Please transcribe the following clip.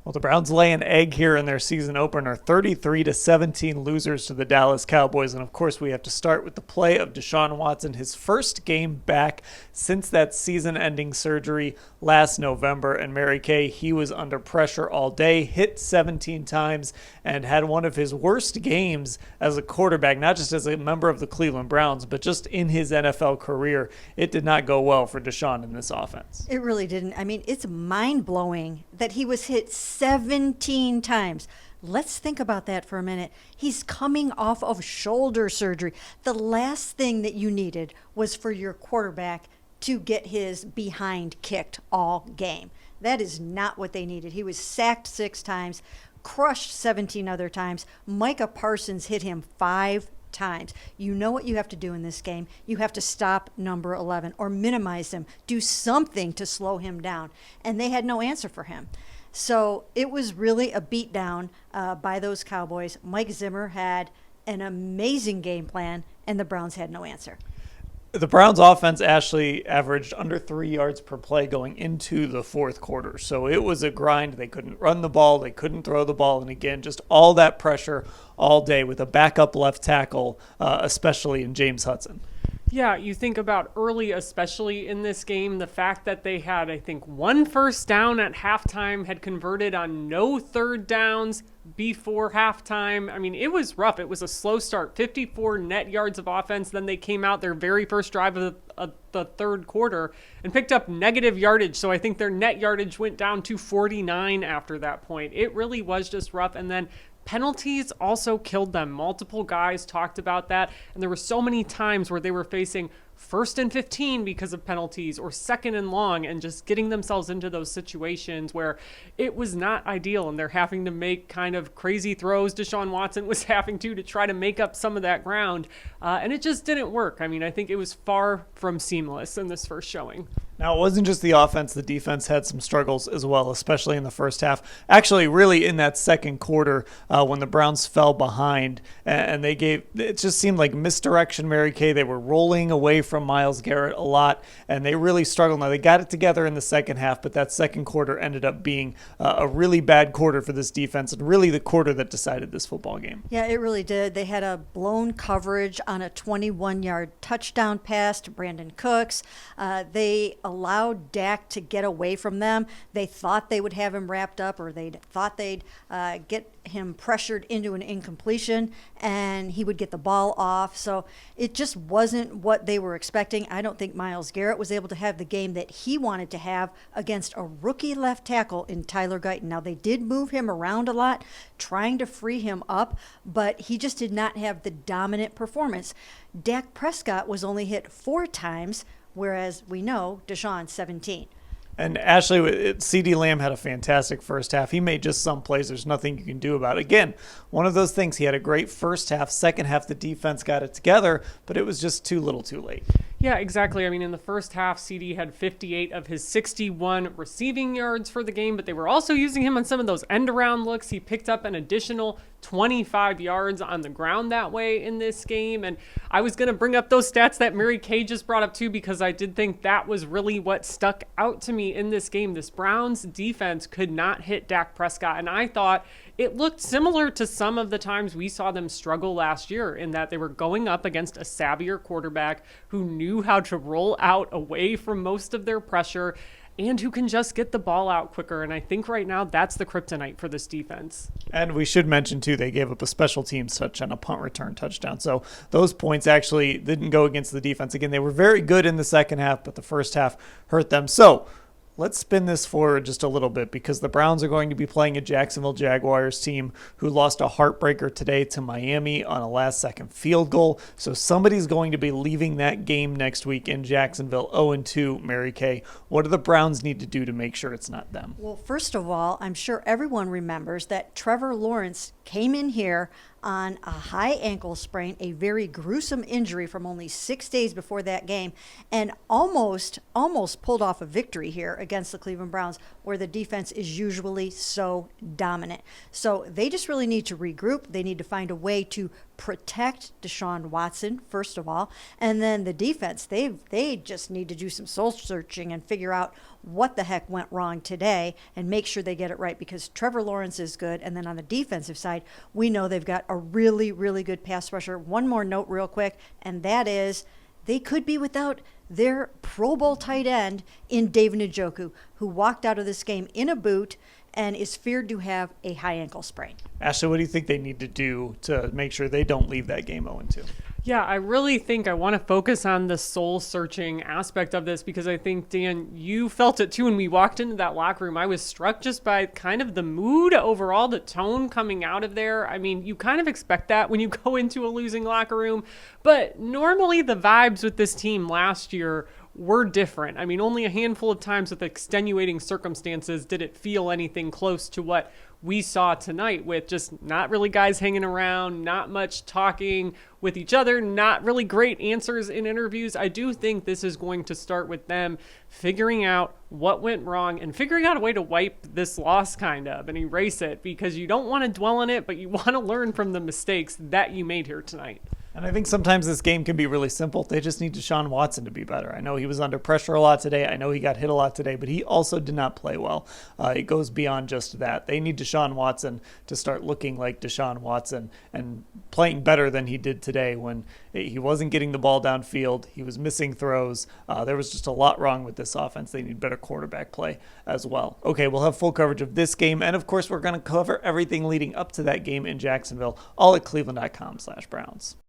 Well, the Browns lay an egg here in their season opener, 33-17 losers to the Dallas Cowboys. And of course, we have to start with the play of Deshaun Watson, his first game back since that season-ending surgery last November. And Mary Kay, he was under pressure all day, hit 17 times, and had one of his worst games as a quarterback, not just as a member of the Cleveland Browns, but just in his NFL career. It did not go well for Deshaun in this offense. It really didn't. I mean, it's mind-blowing that he was hit 17 times. Let's think about that for a minute. He's coming off of shoulder surgery. The last thing that you needed was for your quarterback to get his behind kicked all game. That is not what they needed. He was sacked 6 times, crushed 17 other times. Micah Parsons hit him 5 times. You know what you have to do in this game. You have to stop number 11 or minimize him. Do something to slow him down. And they had no answer for him. So it was really a beatdown by those Cowboys. Mike Zimmer had an amazing game plan, and the Browns had no answer. The Browns offense actually averaged under 3 yards per play going into the fourth quarter. So it was a grind. They couldn't run the ball. They couldn't throw the ball. And again, just all that pressure all day with a backup left tackle, especially in James Hudson. Yeah, you think about early, especially in this game, the fact that they had, I think, 1 first down at halftime, had converted on no third downs before halftime. I mean, it was rough. It was a slow start, 54 net yards of offense. Then they came out their very first drive of the third quarter and picked up negative yardage. So I think their net yardage went down to 49 after that point. It really was just rough. And then penalties also killed them. Multiple guys talked about that, and there were so many times where they were facing 1st and 15 because of penalties or 2nd and long, and just getting themselves into those situations where it was not ideal, and they're having to make kind of crazy throws. Deshaun Watson was having to try to make up some of that ground, and it just didn't work. I mean, I think it was far from seamless in this first showing. Now, it wasn't just the offense. The defense had some struggles as well, especially in the first half. Actually, really in that second quarter when the Browns fell behind and it just seemed like misdirection, Mary Kay. They were rolling away from Myles Garrett a lot, and they really struggled. Now, they got it together in the second half, but that second quarter ended up being a really bad quarter for this defense, and really the quarter that decided this football game. Yeah, it really did. They had a blown coverage on a 21-yard touchdown pass to Brandon Cooks. They allowed Dak to get away from them. They thought they would have him wrapped up, or they thought they'd get him pressured into an incompletion and he would get the ball off. So it just wasn't what they were expecting. I don't think Myles Garrett was able to have the game that he wanted to have against a rookie left tackle in Tyler Guyton. Now, they did move him around a lot, trying to free him up, but he just did not have the dominant performance. Dak Prescott was only hit 4 times, whereas we know Deshaun 17. And Ashley, CeeDee Lamb had a fantastic first half. He made just some plays. There's nothing you can do about it. Again, one of those things. He had a great first half. Second half, the defense got it together, but it was just too little too late. Yeah, exactly. I mean, in the first half, CD had 58 of his 61 receiving yards for the game, but they were also using him on some of those end-around looks. He picked up an additional 25 yards on the ground that way in this game. And I was going to bring up those stats that Mary Kay just brought up too, because I did think that was really what stuck out to me in this game. This Browns defense could not hit Dak Prescott, and I thought it looked similar to some of the times we saw them struggle last year, in that they were going up against a savvier quarterback who knew how to roll out away from most of their pressure and who can just get the ball out quicker. And I think right now that's the kryptonite for this defense. And we should mention, too, they gave up a special teams touch and a punt return touchdown. So those points actually didn't go against the defense. Again, they were very good in the second half, but the first half hurt them. So let's spin this forward just a little bit, because the Browns are going to be playing a Jacksonville Jaguars team who lost a heartbreaker today to Miami on a last-second field goal. So somebody's going to be leaving that game next week in Jacksonville 0-2, Mary Kay. What do the Browns need to do to make sure it's not them? Well, first of all, I'm sure everyone remembers that Trevor Lawrence came in here on a high ankle sprain, a very gruesome injury from only 6 days before that game, and almost pulled off a victory here against the Cleveland Browns, where the defense is usually so dominant. So they just really need to regroup. They need to find a way to protect Deshaun Watson, first of all, and then the defense. They just need to do some soul searching and figure out what the heck went wrong today and make sure they get it right, because Trevor Lawrence is good. And then on the defensive side, we know they've got a really, really good pass rusher. One more note real quick, and that is they could be without their Pro Bowl tight end in David Njoku, who walked out of this game in a boot and is feared to have a high ankle sprain. Ashley, what do you think they need to do to make sure they don't leave that game 0-2? Yeah, I really think I want to focus on the soul-searching aspect of this, because I think, Dan, you felt it too when we walked into that locker room. I was struck just by kind of the mood overall, the tone coming out of there. I mean, you kind of expect that when you go into a losing locker room, but normally the vibes with this team last year were different. I mean, only a handful of times with extenuating circumstances did it feel anything close to what we saw tonight, with just not really guys hanging around, not much talking with each other, not really great answers in interviews. I do think this is going to start with them figuring out what went wrong and figuring out a way to wipe this loss kind of and erase it, because you don't want to dwell on it, but you want to learn from the mistakes that you made here tonight. And I think sometimes this game can be really simple. They just need Deshaun Watson to be better. I know he was under pressure a lot today. I know he got hit a lot today, but he also did not play well. It goes beyond just that. They need Deshaun Watson to start looking like Deshaun Watson and playing better than he did today, when he wasn't getting the ball downfield. He was missing throws. There was just a lot wrong with this offense. They need better quarterback play as well. Okay, we'll have full coverage of this game. And of course, we're going to cover everything leading up to that game in Jacksonville, all at cleveland.com/Browns.